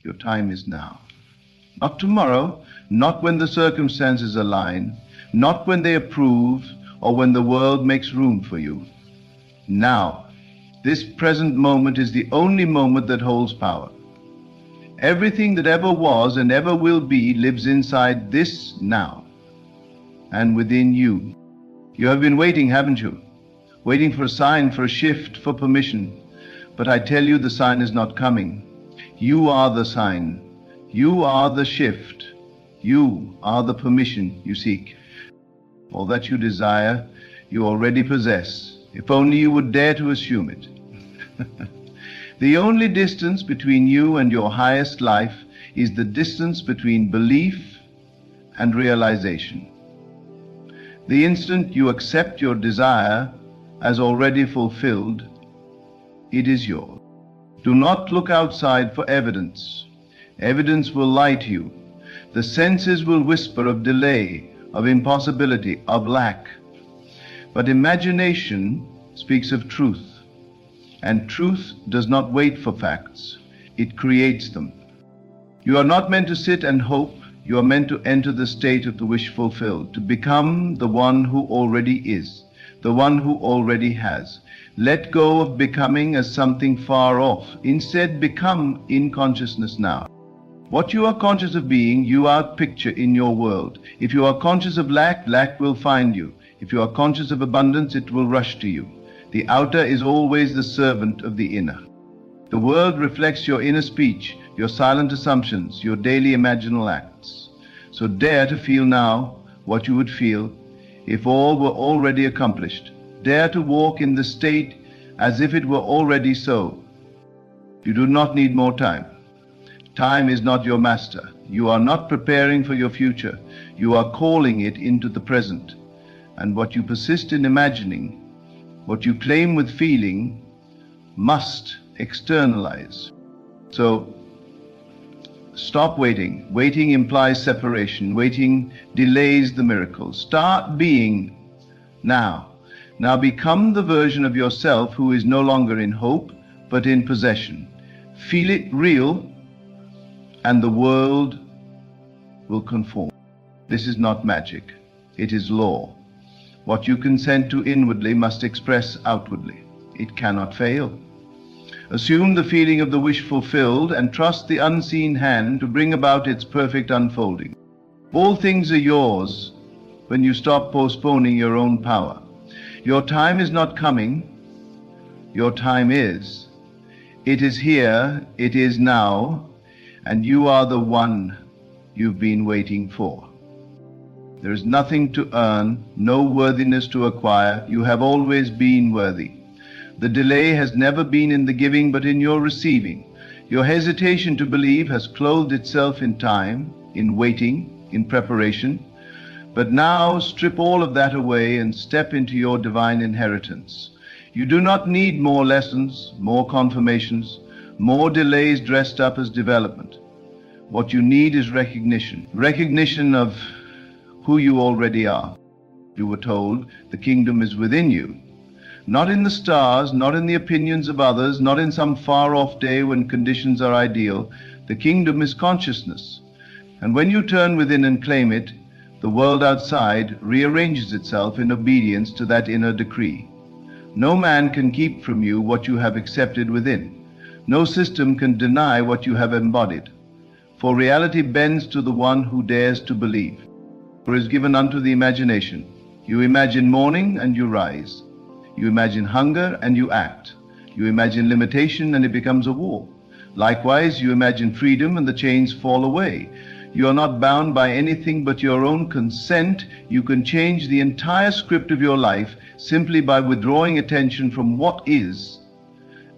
Your time is now. Not tomorrow, not when the circumstances align, not when they approve or when the world makes room for you. Now, this present moment is the only moment that holds power. Everything that ever was and ever will be lives inside this now and within you. You have been waiting, haven't you? Waiting for a sign, for a shift, for permission. But I tell you, the sign is not coming. You are the sign. You are the shift. You are the permission you seek. All that you desire, you already possess, if only you would dare to assume it. The only distance between you and your highest life is the distance between belief and realization. The instant you accept your desire as already fulfilled, it is yours. Do not look outside for evidence. Evidence will lie to you. The senses will whisper of delay, of impossibility, of lack. But imagination speaks of truth. And truth does not wait for facts. It creates them. You are not meant to sit and hope. You are meant to enter the state of the wish fulfilled, to become the one who already is, the one who already has. Let go of becoming as something far off. Instead, become in consciousness now. What you are conscious of being, you outpicture in your world. If you are conscious of lack, lack will find you. If you are conscious of abundance, it will rush to you. The outer is always the servant of the inner. The world reflects your inner speech, your silent assumptions, your daily imaginal acts. So dare to feel now what you would feel if all were already accomplished. Dare to walk in the state as if it were already so. You do not need more time. Time is not your master. You are not preparing for your future. You are calling it into the present. And what you persist in imagining, what you claim with feeling, must externalize. So stop waiting. Waiting implies separation. Waiting delays the miracle. Start being now. Now become the version of yourself who is no longer in hope, but in possession. Feel it real, and the world will conform. This is not magic. It is law. What you consent to inwardly must express outwardly. It cannot fail. Assume the feeling of the wish fulfilled and trust the unseen hand to bring about its perfect unfolding. All things are yours when you stop postponing your own power. Your time is not coming. Your time is. It is here. It is now. And you are the one you've been waiting for. There is nothing to earn, no worthiness to acquire. You have always been worthy. The delay has never been in the giving, but in your receiving. Your hesitation to believe has clothed itself in time, in waiting, in preparation. But now strip all of that away and step into your divine inheritance. You do not need more lessons, more confirmations, more delays dressed up as development. What you need is recognition. Recognition of who you already are. You were told the kingdom is within you. Not in the stars, not in the opinions of others, not in some far-off day when conditions are ideal. The kingdom is consciousness. And when you turn within and claim it, the world outside rearranges itself in obedience to that inner decree. No man can keep from you what you have accepted within. No system can deny what you have embodied. For reality bends to the one who dares to believe. For is given unto the imagination. You imagine morning and you rise. You imagine hunger and you act. You imagine limitation and it becomes a war. Likewise, you imagine freedom and the chains fall away. You are not bound by anything but your own consent. You can change the entire script of your life simply by withdrawing attention from what is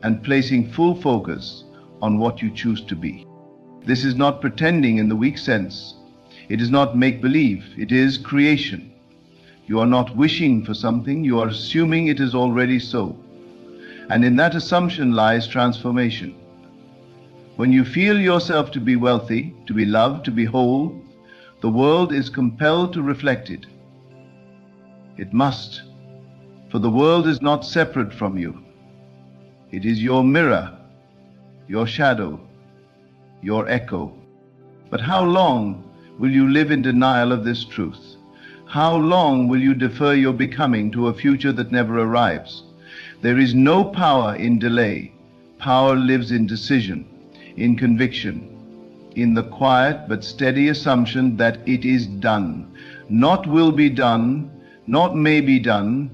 and placing full focus on what you choose to be. This is not pretending in the weak sense. It is not make-believe. It is creation. You are not wishing for something. You are assuming it is already so. And in that assumption lies transformation. When you feel yourself to be wealthy, to be loved, to be whole, the world is compelled to reflect it. It must, for the world is not separate from you. It is your mirror, your shadow, your echo. But how long will you live in denial of this truth? How long will you defer your becoming to a future that never arrives? There is no power in delay. Power lives in decision, in conviction, in the quiet but steady assumption that it is done. Not will be done, not may be done,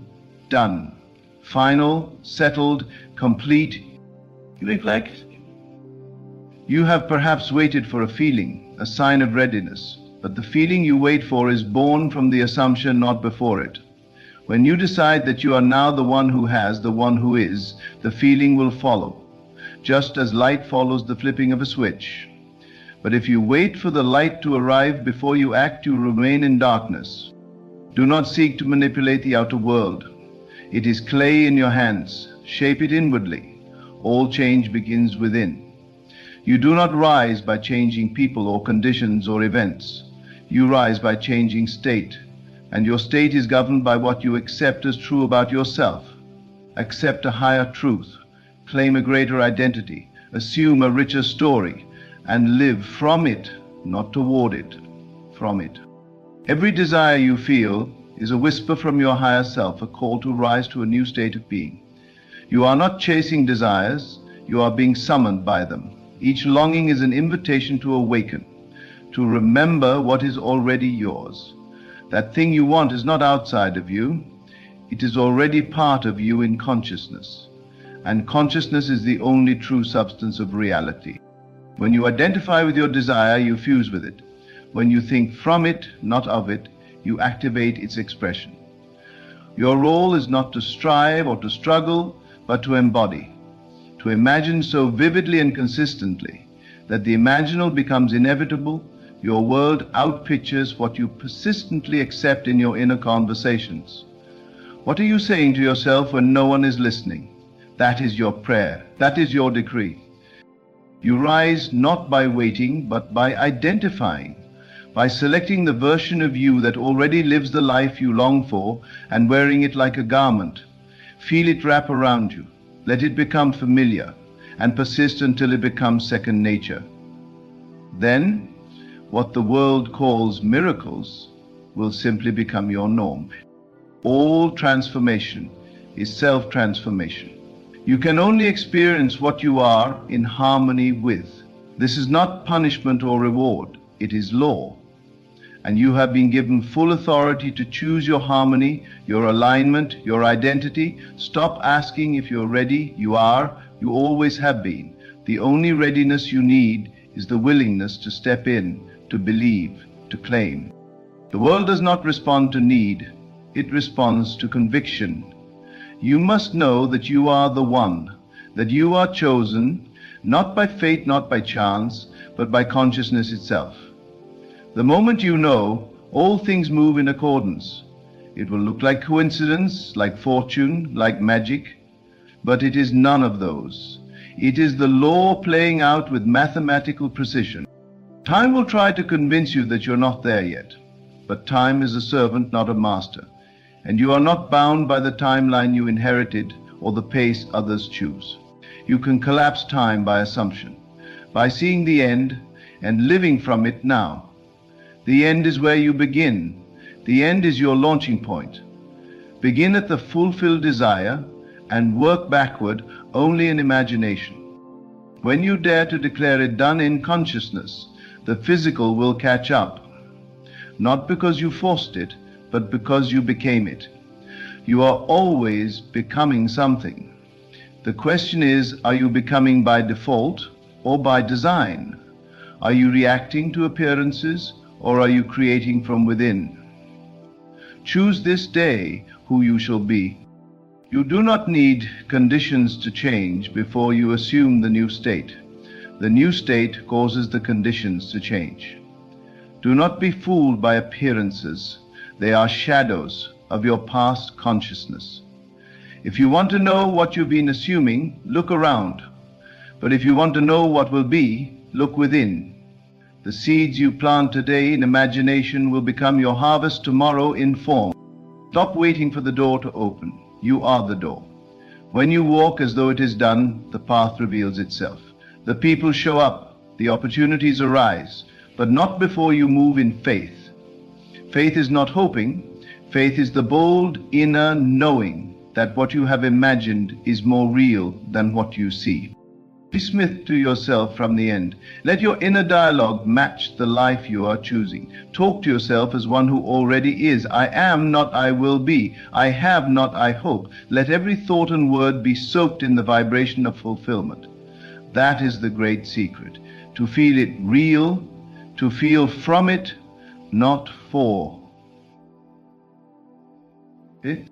done. Final, settled, complete. You reflect. You have perhaps waited for a feeling, a sign of readiness, but the feeling you wait for is born from the assumption not before it. When you decide that you are now the one who has, the one who is, the feeling will follow, just as light follows the flipping of a switch. But if you wait for the light to arrive before you act, you remain in darkness. Do not seek to manipulate the outer world. It is clay in your hands. Shape it inwardly. All change begins within. You do not rise by changing people or conditions or events. You rise by changing state, and your state is governed by what you accept as true about yourself. Accept a higher truth, claim a greater identity, assume a richer story, and live from it, not toward it, from it. Every desire you feel is a whisper from your higher self, a call to rise to a new state of being. You are not chasing desires, you are being summoned by them. Each longing is an invitation to awaken, to remember what is already yours. That thing you want is not outside of you, it is already part of you in consciousness. And consciousness is the only true substance of reality. When you identify with your desire, you fuse with it. When you think from it, not of it, you activate its expression. Your role is not to strive or to struggle, but to embody, to imagine so vividly and consistently that the imaginal becomes inevitable. Your world outpictures what you persistently accept in your inner conversations. What are you saying to yourself when no one is listening? That is your prayer. That is your decree. You rise not by waiting, but by identifying, by selecting the version of you that already lives the life you long for and wearing it like a garment. Feel it wrap around you. Let it become familiar and persist until it becomes second nature. Then, what the world calls miracles will simply become your norm. All transformation is self-transformation. You can only experience what you are in harmony with. This is not punishment or reward, it is law. And you have been given full authority to choose your harmony, your alignment, your identity. Stop asking if you're ready. You are. You always have been. The only readiness you need is the willingness to step in, to believe, to claim. The world does not respond to need. It responds to conviction. You must know that you are the one, that you are chosen, not by fate, not by chance, but by consciousness itself. The moment you know, all things move in accordance. It will look like coincidence, like fortune, like magic, but it is none of those. It is the law playing out with mathematical precision. Time will try to convince you that you're not there yet, but time is a servant, not a master, and you are not bound by the timeline you inherited or the pace others choose. You can collapse time by assumption, by seeing the end and living from it now. The end is where you begin. The end is your launching point. Begin at the fulfilled desire and work backward only in imagination. When you dare to declare it done in consciousness, the physical will catch up. Not because you forced it, but because you became it. You are always becoming something. The question is, are you becoming by default or by design? Are you reacting to appearances, or are you creating from within? Choose this day who you shall be. You do not need conditions to change before you assume the new state. The new state causes the conditions to change. Do not be fooled by appearances. They are shadows of your past consciousness. If you want to know what you've been assuming, look around. But if you want to know what will be, look within. The seeds you plant today in imagination will become your harvest tomorrow in form. Stop waiting for the door to open. You are the door. When you walk as though it is done, the path reveals itself. The people show up. the opportunities arise, but not before you move in faith. Faith is not hoping. Faith is the bold inner knowing that what you have imagined is more real than what you see. Be Smith to yourself from the end. Let your inner dialogue match the life you are choosing. Talk to yourself as one who already is. I am, not I will be. I have, not I hope. Let every thought and word be soaked in the vibration of fulfillment. That is the great secret. To feel it real, to feel from it, not for it.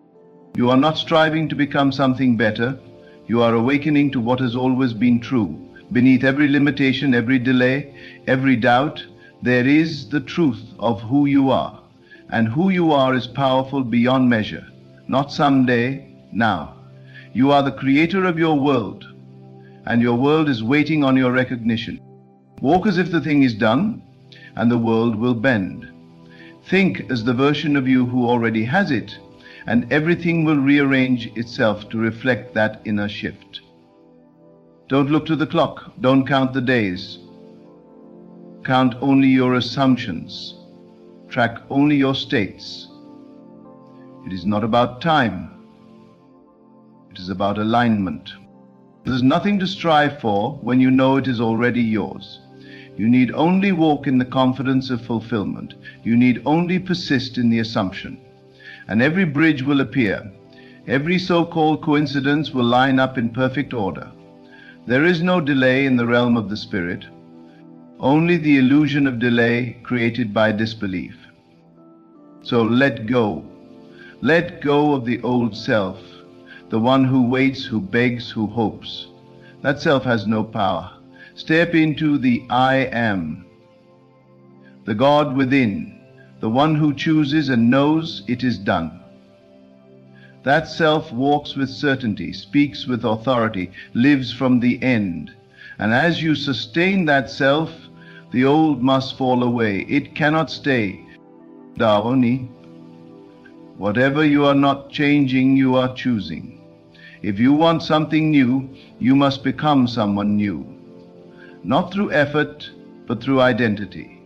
You are not striving to become something better. You are awakening to what has always been true. Beneath every limitation, every delay, every doubt, there is the truth of who you are. And who you are is powerful beyond measure. Not someday, now. You are the creator of your world, and your world is waiting on your recognition. Walk as if the thing is done, and the world will bend. Think as the version of you who already has it, and everything will rearrange itself to reflect that inner shift. Don't look to the clock. Don't count the days. Count only your assumptions. Track only your states. It is not about time. It is about alignment. There is nothing to strive for when you know it is already yours. You need only walk in the confidence of fulfillment. You need only persist in the assumption. And every bridge will appear. Every so-called coincidence will line up in perfect order. There is no delay in the realm of the spirit, only the illusion of delay created by disbelief. So let go. Let go of the old self, the one who waits, who begs, who hopes. That self has no power. Step into the I am, the God within, the one who chooses and knows it is done. That self walks with certainty, speaks with authority, lives from the end. And as you sustain that self, the old must fall away. It cannot stay. Davoni. Whatever you are not changing, you are choosing. If you want something new, you must become someone new. Not through effort, but through identity.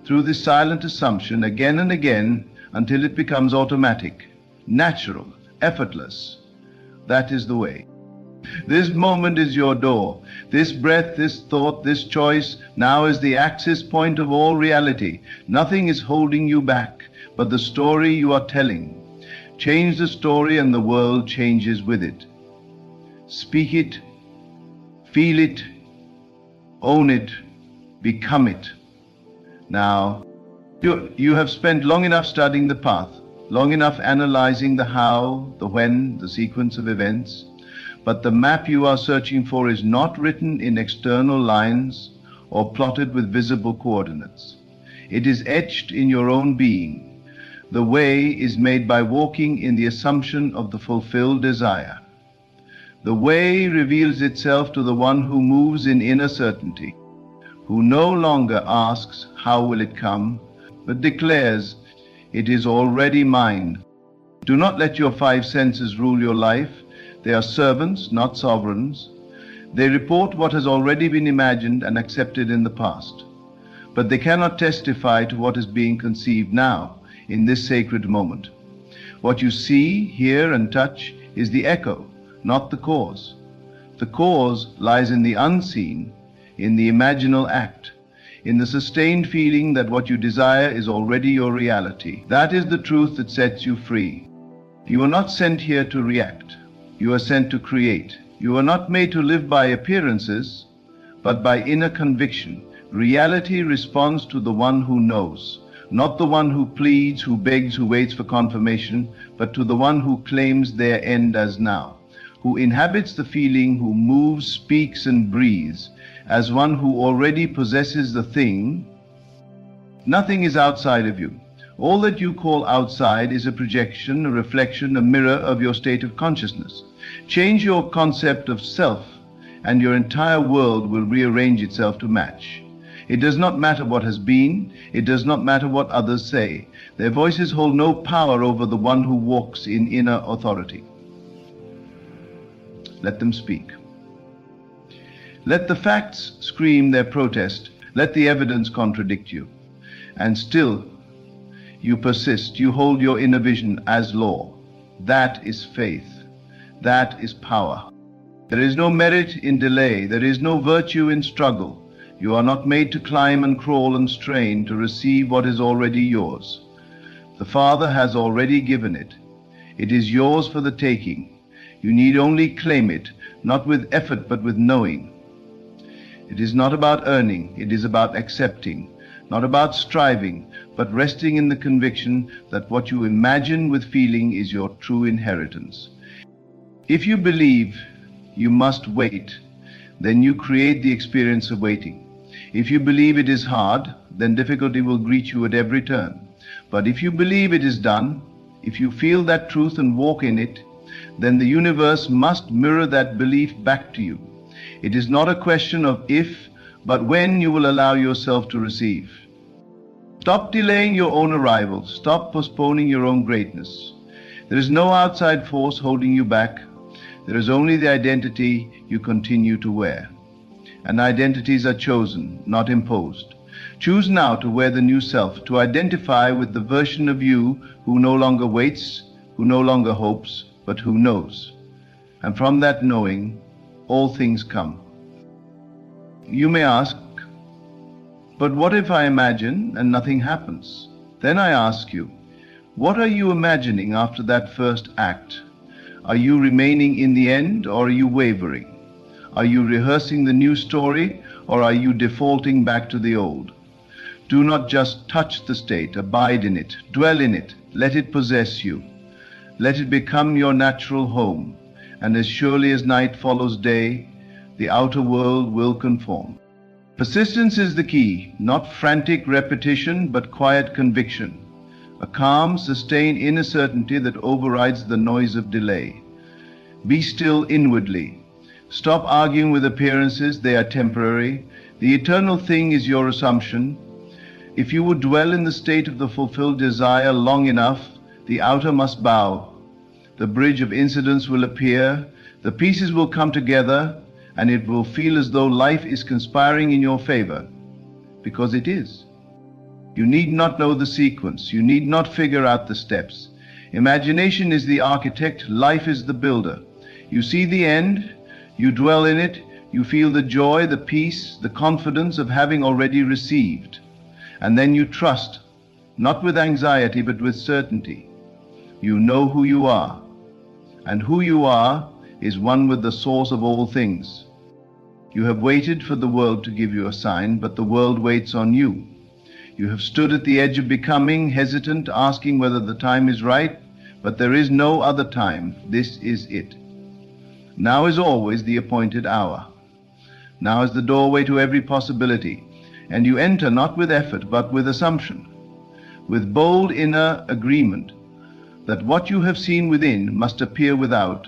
Through this silent assumption again and again until it becomes automatic, natural, effortless. That is the way. This moment is your door. This breath, this thought, this choice now is the axis point of all reality. Nothing is holding you back but the story you are telling. Change the story and the world changes with it. Speak it, feel it, own it, become it. Now, you have spent long enough studying the path, long enough analyzing the how, the when, the sequence of events. But the map you are searching for is not written in external lines or plotted with visible coordinates. It is etched in your own being. The way is made by walking in the assumption of the fulfilled desire. The way reveals itself to the one who moves in inner certainty, who no longer asks, how will it come, but declares, it is already mine. Do not let your five senses rule your life. They are servants, not sovereigns. They report what has already been imagined and accepted in the past. But they cannot testify to what is being conceived now, in this sacred moment. What you see, hear, and touch is the echo, not the cause. The cause lies in the unseen, in the imaginal act, in the sustained feeling that what you desire is already your reality. That is the truth that sets you free. You are not sent here to react. You are sent to create. You are not made to live by appearances, but by inner conviction. Reality responds to the one who knows, not the one who pleads, who begs, who waits for confirmation, but to the one who claims their end as now, who inhabits the feeling, who moves, speaks, and breathes, as one who already possesses the thing. Nothing is outside of you. All that you call outside is a projection, a reflection, a mirror of your state of consciousness. Change your concept of self, and your entire world will rearrange itself to match. It does not matter what has been. It does not matter what others say. Their voices hold no power over the one who walks in inner authority. Let them speak. Let the facts scream their protest. Let the evidence contradict you. And still, you persist. You hold your inner vision as law. That is faith. That is power. There is no merit in delay. There is no virtue in struggle. You are not made to climb and crawl and strain to receive what is already yours. The Father has already given it. It is yours for the taking. You need only claim it, not with effort but with knowing. It is not about earning, it is about accepting, not about striving, but resting in the conviction that what you imagine with feeling is your true inheritance. If you believe you must wait, then you create the experience of waiting. If you believe it is hard, then difficulty will greet you at every turn. But if you believe it is done, if you feel that truth and walk in it, then the universe must mirror that belief back to you. It is not a question of if, but when you will allow yourself to receive. Stop delaying your own arrival. Stop postponing your own greatness. There is no outside force holding you back. There is only the identity you continue to wear. And identities are chosen, not imposed. Choose now to wear the new self, to identify with the version of you who no longer waits, who no longer hopes, but who knows. And from that knowing, all things come. You may ask, but what if I imagine and nothing happens? Then I ask you, what are you imagining after that first act? Are you remaining in the end, or are you wavering? Are you rehearsing the new story, or are you defaulting back to the old? Do not just touch the state, abide in it, dwell in it, let it possess you. Let it become your natural home, and as surely as night follows day, the outer world will conform. Persistence is the key, not frantic repetition, but quiet conviction. A calm, sustained inner certainty that overrides the noise of delay. Be still inwardly. Stop arguing with appearances, they are temporary. The eternal thing is your assumption. If you would dwell in the state of the fulfilled desire long enough, the outer must bow. The bridge of incidents will appear, the pieces will come together, and it will feel as though life is conspiring in your favor, because it is. You need not know the sequence, you need not figure out the steps. Imagination is the architect, life is the builder. You see the end, you dwell in it, you feel the joy, the peace, the confidence of having already received. And then you trust, not with anxiety but with certainty. You know who you are, and who you are is one with the source of all things. You have waited for the world to give you a sign, but the world waits on you. You have stood at the edge of becoming, hesitant, asking whether the time is right, but there is no other time. This is it. Now is always the appointed hour. Now is the doorway to every possibility, and you enter not with effort, but with assumption, with bold inner agreement that what you have seen within must appear without.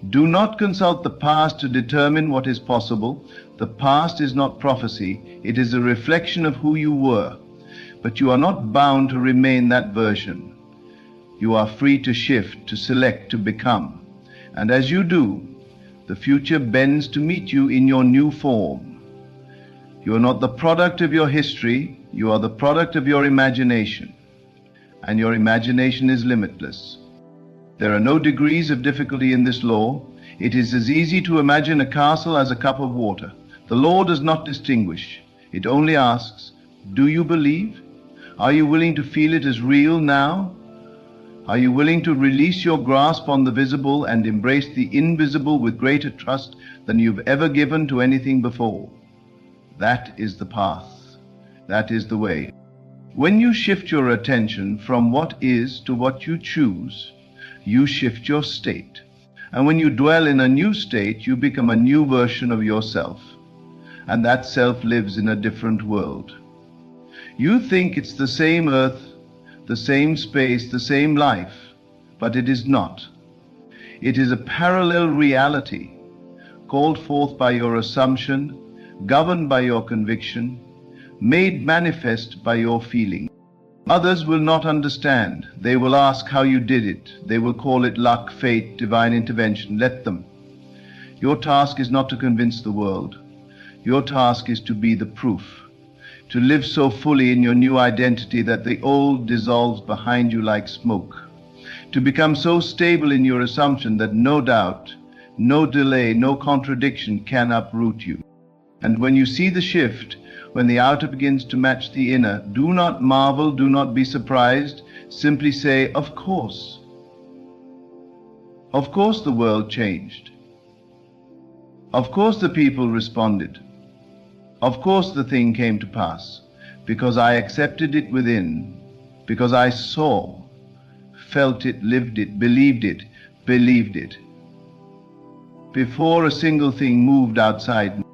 Do not consult the past to determine what is possible. The past is not prophecy, it is a reflection of who you were. But you are not bound to remain that version. You are free to shift, to select, to become. And as you do, the future bends to meet you in your new form. You are not the product of your history, you are the product of your imagination. And your imagination is limitless. There are no degrees of difficulty in this law. It is as easy to imagine a castle as a cup of water. The law does not distinguish. It only asks, do you believe? Are you willing to feel it as real now? Are you willing to release your grasp on the visible and embrace the invisible with greater trust than you've ever given to anything before? That is the path. That is the way. When you shift your attention from what is to what you choose, you shift your state. And when you dwell in a new state, you become a new version of yourself. And that self lives in a different world. You think it's the same earth, the same space, the same life, but it is not. It is a parallel reality, called forth by your assumption, governed by your conviction, made manifest by your feeling. Others will not understand. They will ask how you did it. They will call it luck, fate, divine intervention. Let them. Your task is not to convince the world. Your task is to be the proof, to live so fully in your new identity that the old dissolves behind you like smoke, to become so stable in your assumption that no doubt, no delay, no contradiction can uproot you. And when you see the shift, when the outer begins to match the inner, do not marvel, do not be surprised, simply say, of course. Of course the world changed. Of course the people responded. Of course the thing came to pass, because I accepted it within, because I saw, felt it, lived it, believed it, before a single thing moved outside me.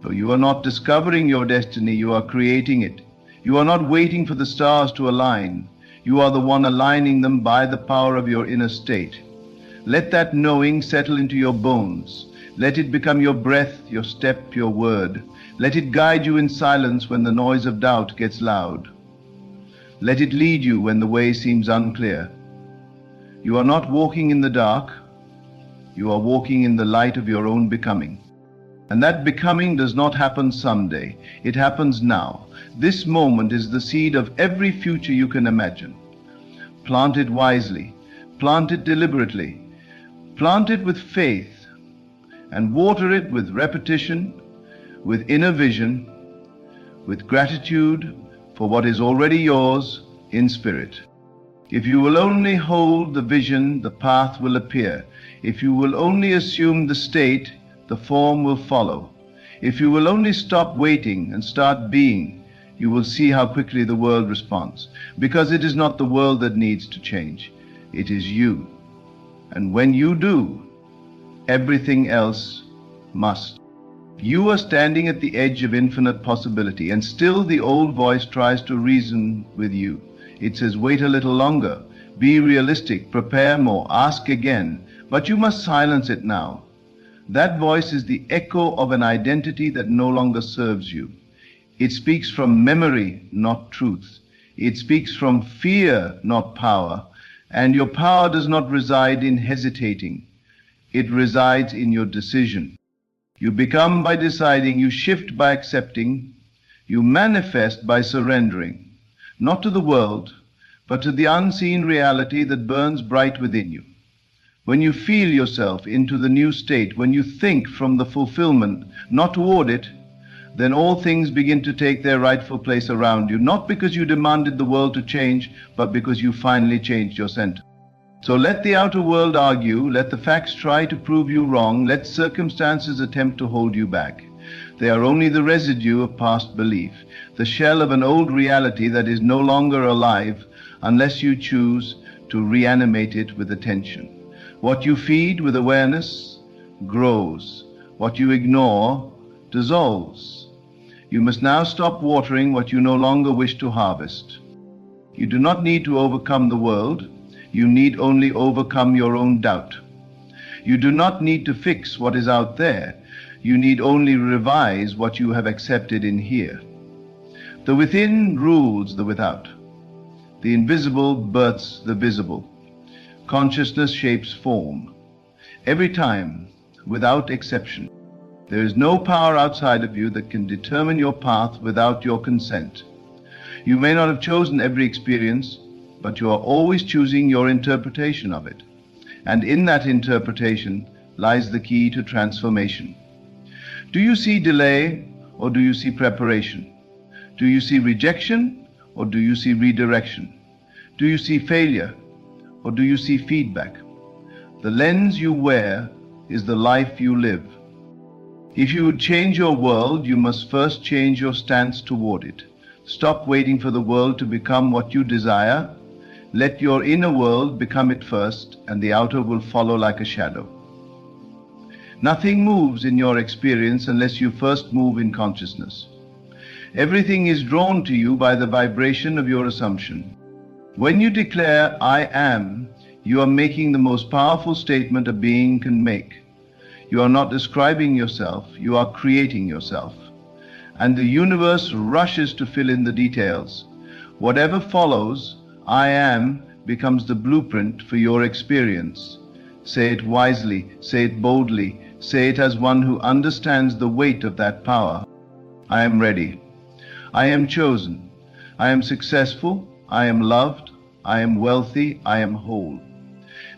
So you are not discovering your destiny, you are creating it. You are not waiting for the stars to align. You are the one aligning them by the power of your inner state. Let that knowing settle into your bones. Let it become your breath, your step, your word. Let it guide you in silence when the noise of doubt gets loud. Let it lead you when the way seems unclear. You are not walking in the dark. You are walking in the light of your own becoming. And that becoming does not happen someday. It happens now. This moment is the seed of every future you can imagine. Plant it wisely. Plant it deliberately. Plant it with faith. And water it with repetition, with inner vision, with gratitude for what is already yours in spirit. If you will only hold the vision, the path will appear. If you will only assume the state, the form will follow. If you will only stop waiting and start being, you will see how quickly the world responds. Because it is not the world that needs to change. It is you. And when you do, everything else must. You are standing at the edge of infinite possibility, and still the old voice tries to reason with you. It says, wait a little longer, be realistic, prepare more, ask again, but you must silence it now. That voice is the echo of an identity that no longer serves you. It speaks from memory, not truth. It speaks from fear, not power. And your power does not reside in hesitating. It resides in your decision. You become by deciding, you shift by accepting, you manifest by surrendering, not to the world, but to the unseen reality that burns bright within you. When you feel yourself into the new state, when you think from the fulfillment, not toward it, then all things begin to take their rightful place around you, not because you demanded the world to change, but because you finally changed your center. So let the outer world argue, let the facts try to prove you wrong, let circumstances attempt to hold you back. They are only the residue of past belief, the shell of an old reality that is no longer alive unless you choose to reanimate it with attention. What you feed with awareness grows. What you ignore dissolves. You must now stop watering what you no longer wish to harvest. You do not need to overcome the world. You need only overcome your own doubt. You do not need to fix what is out there. You need only revise what you have accepted in here. The within rules the without. The invisible births the visible. Consciousness shapes form. Every time, without exception. There is no power outside of you that can determine your path without your consent. You may not have chosen every experience, but you are always choosing your interpretation of it. And in that interpretation lies the key to transformation. Do you see delay or do you see preparation? Do you see rejection or do you see redirection? Do you see failure or do you see feedback? The lens you wear is the life you live. If you would change your world, you must first change your stance toward it. Stop waiting for the world to become what you desire. Let your inner world become it first, and the outer will follow like a shadow. Nothing moves in your experience unless you first move in consciousness. Everything is drawn to you by the vibration of your assumption. When you declare, I am, you are making the most powerful statement a being can make. You are not describing yourself, you are creating yourself. And the universe rushes to fill in the details. Whatever follows, I am, becomes the blueprint for your experience. Say it wisely, say it boldly, say it as one who understands the weight of that power. I am ready. I am chosen. I am successful. I am loved. I am wealthy. I am whole.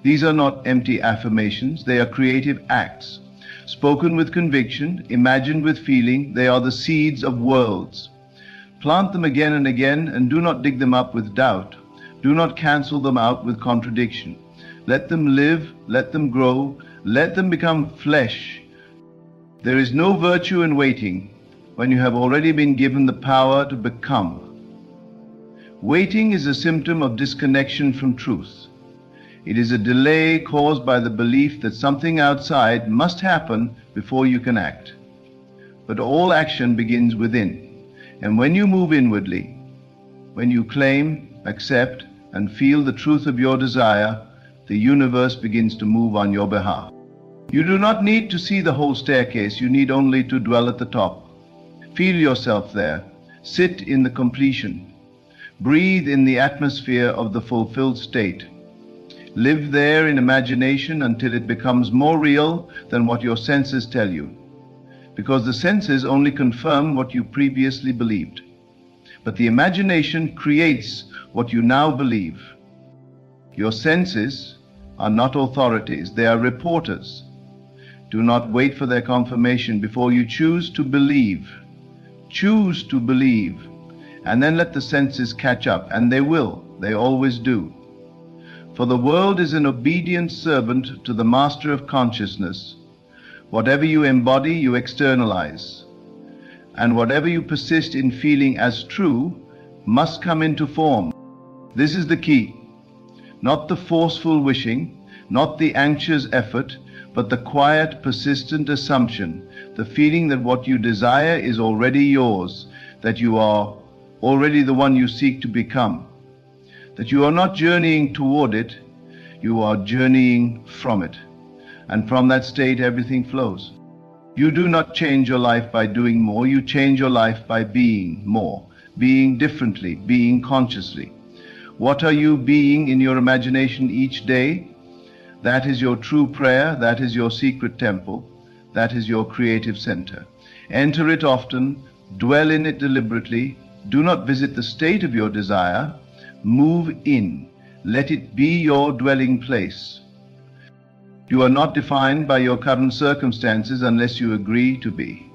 These are not empty affirmations. They are creative acts. Spoken with conviction, imagined with feeling, they are the seeds of worlds. Plant them again and again, and do not dig them up with doubt. Do not cancel them out with contradiction. Let them live, let them grow, let them become flesh. There is no virtue in waiting when you have already been given the power to become. Waiting is a symptom of disconnection from truth. It is a delay caused by the belief that something outside must happen before you can act. But all action begins within. And when you move inwardly, when you claim, accept, and feel the truth of your desire, the universe begins to move on your behalf. You do not need to see the whole staircase, you need only to dwell at the top. Feel yourself there. Sit in the completion. Breathe in the atmosphere of the fulfilled state. Live there in imagination until it becomes more real than what your senses tell you. Because the senses only confirm what you previously believed. But the imagination creates what you now believe. Your senses are not authorities, they are reporters. Do not wait for their confirmation before you choose to believe. Choose to believe, and then let the senses catch up, and they will, they always do. For the world is an obedient servant to the master of consciousness. Whatever you embody, you externalize. And whatever you persist in feeling as true must come into form. This is the key. Not the forceful wishing, not the anxious effort, but the quiet, persistent assumption, the feeling that what you desire is already yours, that you are already the one you seek to become, that you are not journeying toward it, you are journeying from it. And from that state, everything flows. You do not change your life by doing more. You change your life by being more, being differently, being consciously. What are you being in your imagination each day? That is your true prayer. That is your secret temple. That is your creative center. Enter it often. Dwell in it deliberately. Do not visit the state of your desire. Move in. Let it be your dwelling place. You are not defined by your current circumstances unless you agree to be.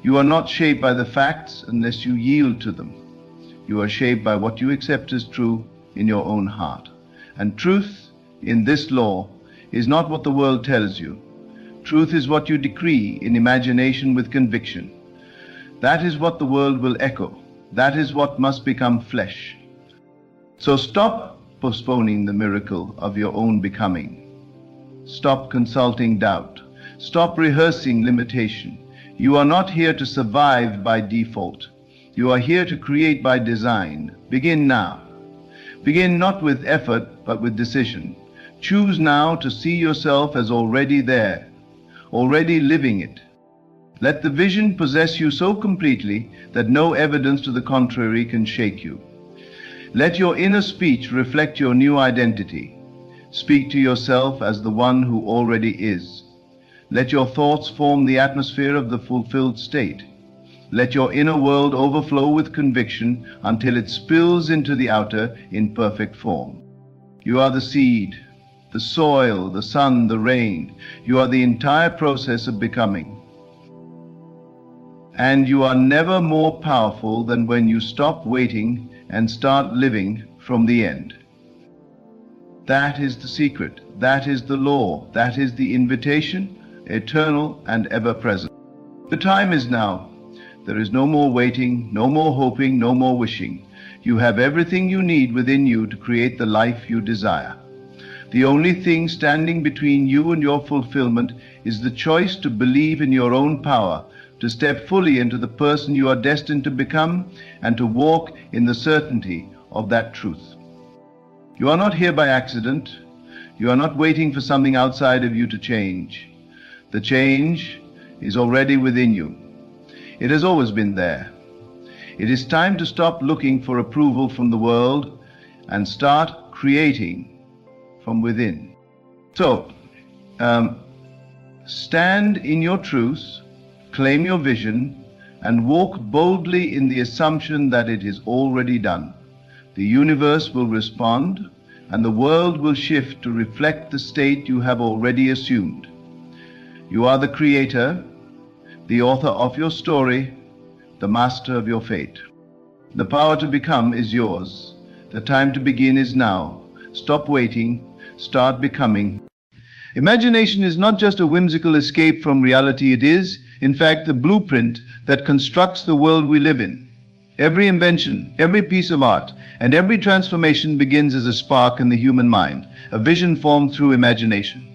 You are not shaped by the facts unless you yield to them. You are shaped by what you accept as true in your own heart. And truth in this law is not what the world tells you. Truth is what you decree in imagination with conviction. That is what the world will echo. That is what must become flesh. So stop postponing the miracle of your own becoming. Stop consulting doubt. Stop rehearsing limitation. You are not here to survive by default. You are here to create by design. Begin now. Begin not with effort, but with decision. Choose now to see yourself as already there, already living it. Let the vision possess you so completely that no evidence to the contrary can shake you. Let your inner speech reflect your new identity. Speak to yourself as the one who already is. Let your thoughts form the atmosphere of the fulfilled state. Let your inner world overflow with conviction until it spills into the outer in perfect form. You are the seed, the soil, the sun, the rain. You are the entire process of becoming. And you are never more powerful than when you stop waiting and start living from the end. That is the secret. That is the law. That is the invitation, eternal and ever present. The time is now. There is no more waiting, no more hoping, no more wishing. You have everything you need within you to create the life you desire. The only thing standing between you and your fulfillment is the choice to believe in your own power, to step fully into the person you are destined to become, and to walk in the certainty of that truth. You are not here by accident. You are not waiting for something outside of you to change. The change is already within you. It has always been there. It is time to stop looking for approval from the world and start creating from within. So, stand in your truth, claim your vision, and walk boldly in the assumption that it is already done. The universe will respond, and the world will shift to reflect the state you have already assumed. You are the creator, the author of your story, the master of your fate. The power to become is yours. The time to begin is now. Stop waiting, start becoming. Imagination is not just a whimsical escape from reality, it is, in fact, the blueprint that constructs the world we live in. Every invention, every piece of art, and every transformation begins as a spark in the human mind, a vision formed through imagination.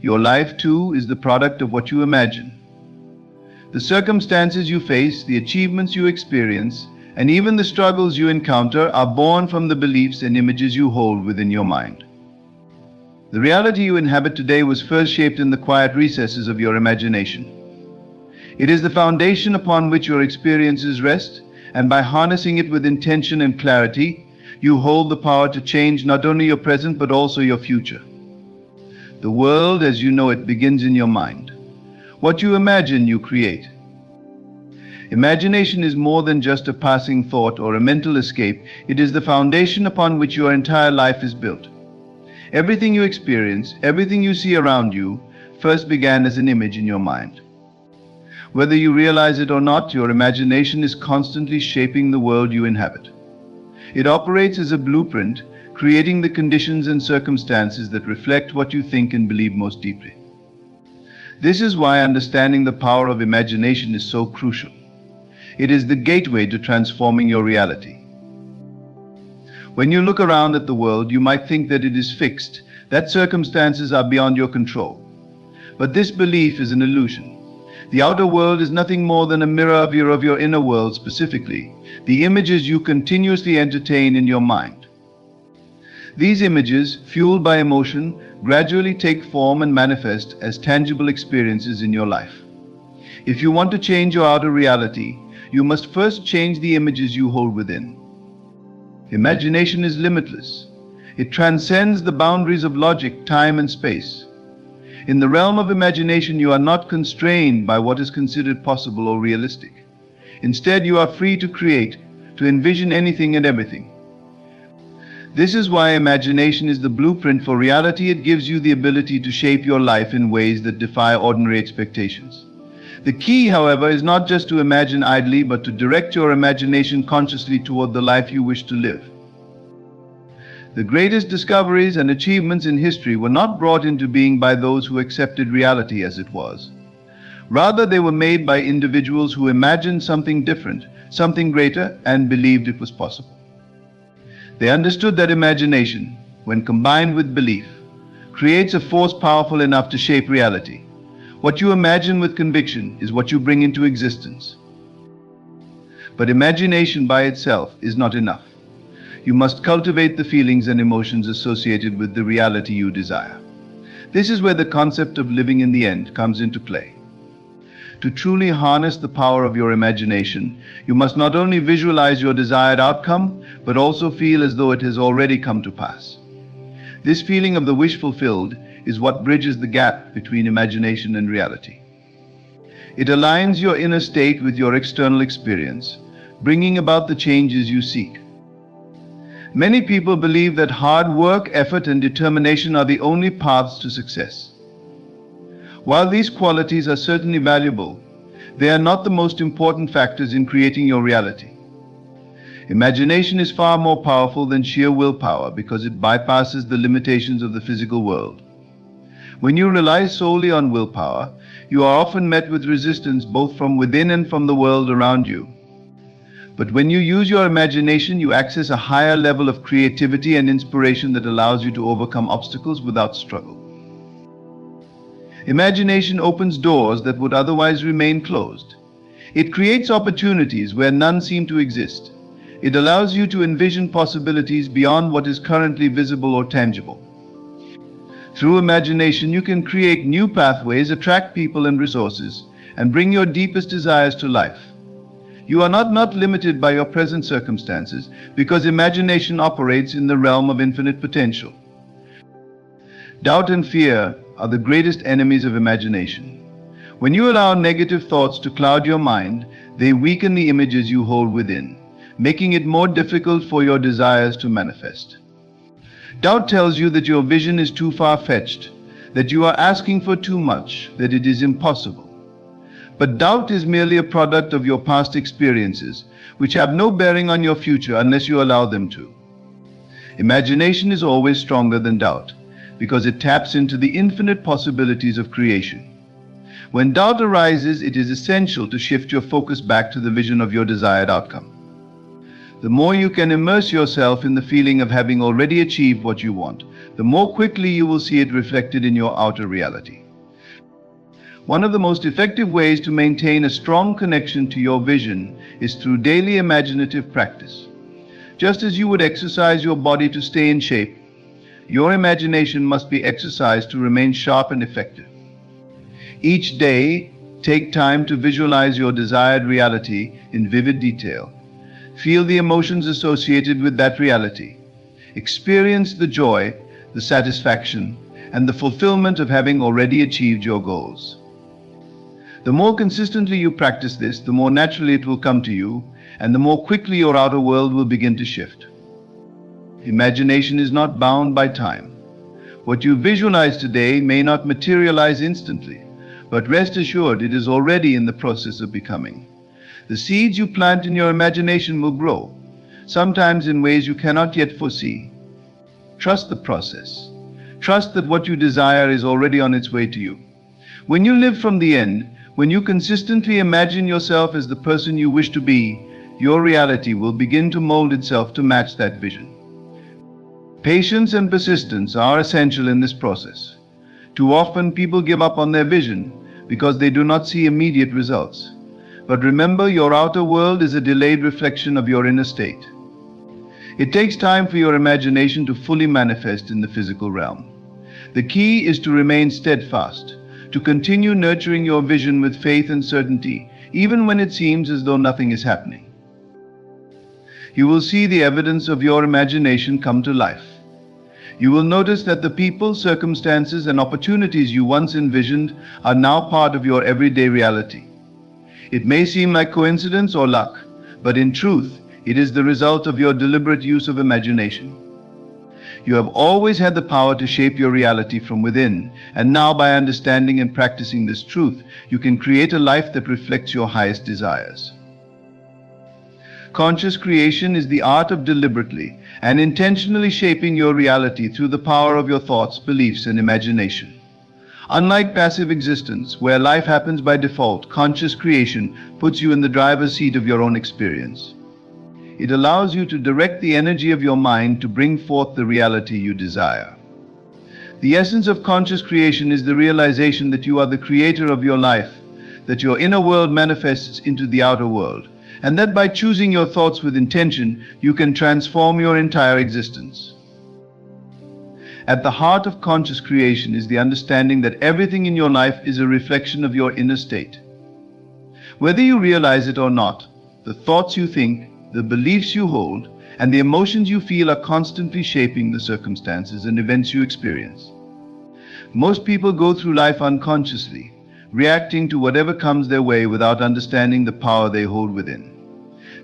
Your life, too, is the product of what you imagine. The circumstances you face, the achievements you experience, and even the struggles you encounter are born from the beliefs and images you hold within your mind. The reality you inhabit today was first shaped in the quiet recesses of your imagination. It is the foundation upon which your experiences rest, and by harnessing it with intention and clarity, you hold the power to change not only your present but also your future. The world as you know it begins in your mind. What you imagine, you create. Imagination is more than just a passing thought or a mental escape. It is the foundation upon which your entire life is built. Everything you experience, everything you see around you, first began as an image in your mind. Whether you realize it or not, your imagination is constantly shaping the world you inhabit. It operates as a blueprint, creating the conditions and circumstances that reflect what you think and believe most deeply. This is why understanding the power of imagination is so crucial. It is the gateway to transforming your reality. When you look around at the world, you might think that it is fixed, that circumstances are beyond your control. But this belief is an illusion. The outer world is nothing more than a mirror of your inner world, specifically the images you continuously entertain in your mind. These images, fueled by emotion, gradually take form and manifest as tangible experiences in your life. If you want to change your outer reality, you must first change the images you hold within. Imagination is limitless. It transcends the boundaries of logic, time, and space. In the realm of imagination, you are not constrained by what is considered possible or realistic. Instead, you are free to create, to envision anything and everything. This is why imagination is the blueprint for reality. It gives you the ability to shape your life in ways that defy ordinary expectations. The key, however, is not just to imagine idly, but to direct your imagination consciously toward the life you wish to live. The greatest discoveries and achievements in history were not brought into being by those who accepted reality as it was. Rather, they were made by individuals who imagined something different, something greater, and believed it was possible. They understood that imagination, when combined with belief, creates a force powerful enough to shape reality. What you imagine with conviction is what you bring into existence. But imagination by itself is not enough. You must cultivate the feelings and emotions associated with the reality you desire. This is where the concept of living in the end comes into play. To truly harness the power of your imagination, you must not only visualize your desired outcome, but also feel as though it has already come to pass. This feeling of the wish fulfilled is what bridges the gap between imagination and reality. It aligns your inner state with your external experience, bringing about the changes you seek. Many people believe that hard work, effort, and determination are the only paths to success. While these qualities are certainly valuable, they are not the most important factors in creating your reality. Imagination is far more powerful than sheer willpower because it bypasses the limitations of the physical world. When you rely solely on willpower, you are often met with resistance both from within and from the world around you. But when you use your imagination, you access a higher level of creativity and inspiration that allows you to overcome obstacles without struggle. Imagination opens doors that would otherwise remain closed. It creates opportunities where none seem to exist. It allows you to envision possibilities beyond what is currently visible or tangible. Through imagination, you can create new pathways, attract people and resources, and bring your deepest desires to life. You are not limited by your present circumstances because imagination operates in the realm of infinite potential. Doubt and fear are the greatest enemies of imagination. When you allow negative thoughts to cloud your mind, They weaken the images you hold within, making it more difficult for your desires to manifest. Doubt tells you that your vision is too far-fetched, that you are asking for too much, that it is impossible. But doubt is merely a product of your past experiences, which have no bearing on your future unless you allow them to. Imagination is always stronger than doubt, because it taps into the infinite possibilities of creation. When doubt arises, it is essential to shift your focus back to the vision of your desired outcome. The more you can immerse yourself in the feeling of having already achieved what you want, the more quickly you will see it reflected in your outer reality. One of the most effective ways to maintain a strong connection to your vision is through daily imaginative practice. Just as you would exercise your body to stay in shape, your imagination must be exercised to remain sharp and effective. Each day, take time to visualize your desired reality in vivid detail. Feel the emotions associated with that reality. Experience the joy, the satisfaction, and the fulfillment of having already achieved your goals. The more consistently you practice this, the more naturally it will come to you, and the more quickly your outer world will begin to shift. Imagination is not bound by time. What you visualize today may not materialize instantly, but rest assured it is already in the process of becoming. The seeds you plant in your imagination will grow, sometimes in ways you cannot yet foresee. Trust the process. Trust that what you desire is already on its way to you. When you live from the end, when you consistently imagine yourself as the person you wish to be, your reality will begin to mold itself to match that vision. Patience and persistence are essential in this process. Too often people give up on their vision because they do not see immediate results. But remember, your outer world is a delayed reflection of your inner state. It takes time for your imagination to fully manifest in the physical realm. The key is to remain steadfast, to continue nurturing your vision with faith and certainty, even when it seems as though nothing is happening. You will see the evidence of your imagination come to life. You will notice that the people, circumstances, and opportunities you once envisioned are now part of your everyday reality. It may seem like coincidence or luck, but in truth, it is the result of your deliberate use of imagination. You have always had the power to shape your reality from within, and now by understanding and practicing this truth, you can create a life that reflects your highest desires. Conscious creation is the art of deliberately and intentionally shaping your reality through the power of your thoughts, beliefs, and imagination. Unlike passive existence, where life happens by default, conscious creation puts you in the driver's seat of your own experience. It allows you to direct the energy of your mind to bring forth the reality you desire. The essence of conscious creation is the realization that you are the creator of your life, that your inner world manifests into the outer world, and that by choosing your thoughts with intention, you can transform your entire existence. At the heart of conscious creation is the understanding that everything in your life is a reflection of your inner state. Whether you realize it or not, the thoughts you think, the beliefs you hold, and the emotions you feel are constantly shaping the circumstances and events you experience. Most people go through life unconsciously, reacting to whatever comes their way without understanding the power they hold within.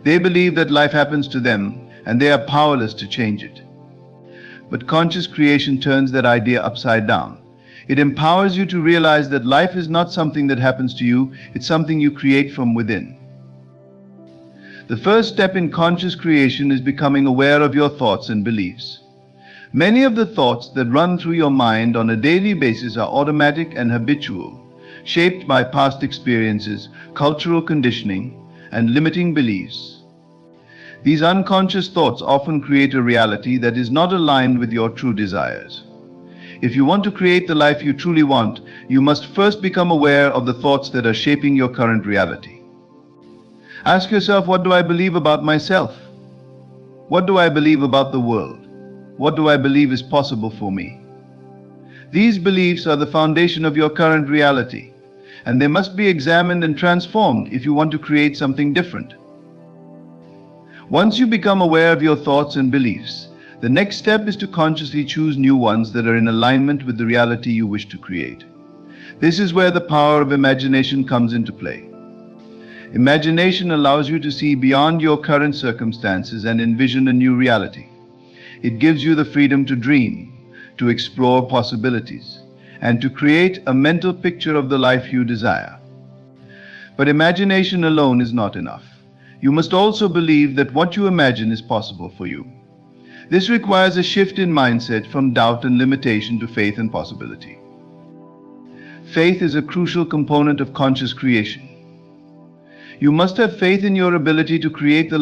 They believe that life happens to them, and they are powerless to change it. But conscious creation turns that idea upside down. It empowers you to realize that life is not something that happens to you, it's something you create from within. The first step in conscious creation is becoming aware of your thoughts and beliefs. Many of the thoughts that run through your mind on a daily basis are automatic and habitual, shaped by past experiences, cultural conditioning, and limiting beliefs. These unconscious thoughts often create a reality that is not aligned with your true desires. If you want to create the life you truly want, you must first become aware of the thoughts that are shaping your current reality. Ask yourself, what do I believe about myself? What do I believe about the world? What do I believe is possible for me? These beliefs are the foundation of your current reality, and they must be examined and transformed if you want to create something different. Once you become aware of your thoughts and beliefs, the next step is to consciously choose new ones that are in alignment with the reality you wish to create. This is where the power of imagination comes into play. Imagination allows you to see beyond your current circumstances and envision a new reality. It gives you the freedom to dream, to explore possibilities, and to create a mental picture of the life you desire. But imagination alone is not enough. You must also believe that what you imagine is possible for you. This requires a shift in mindset from doubt and limitation to faith and possibility. Faith is a crucial component of conscious creation. You must have faith in your ability to create the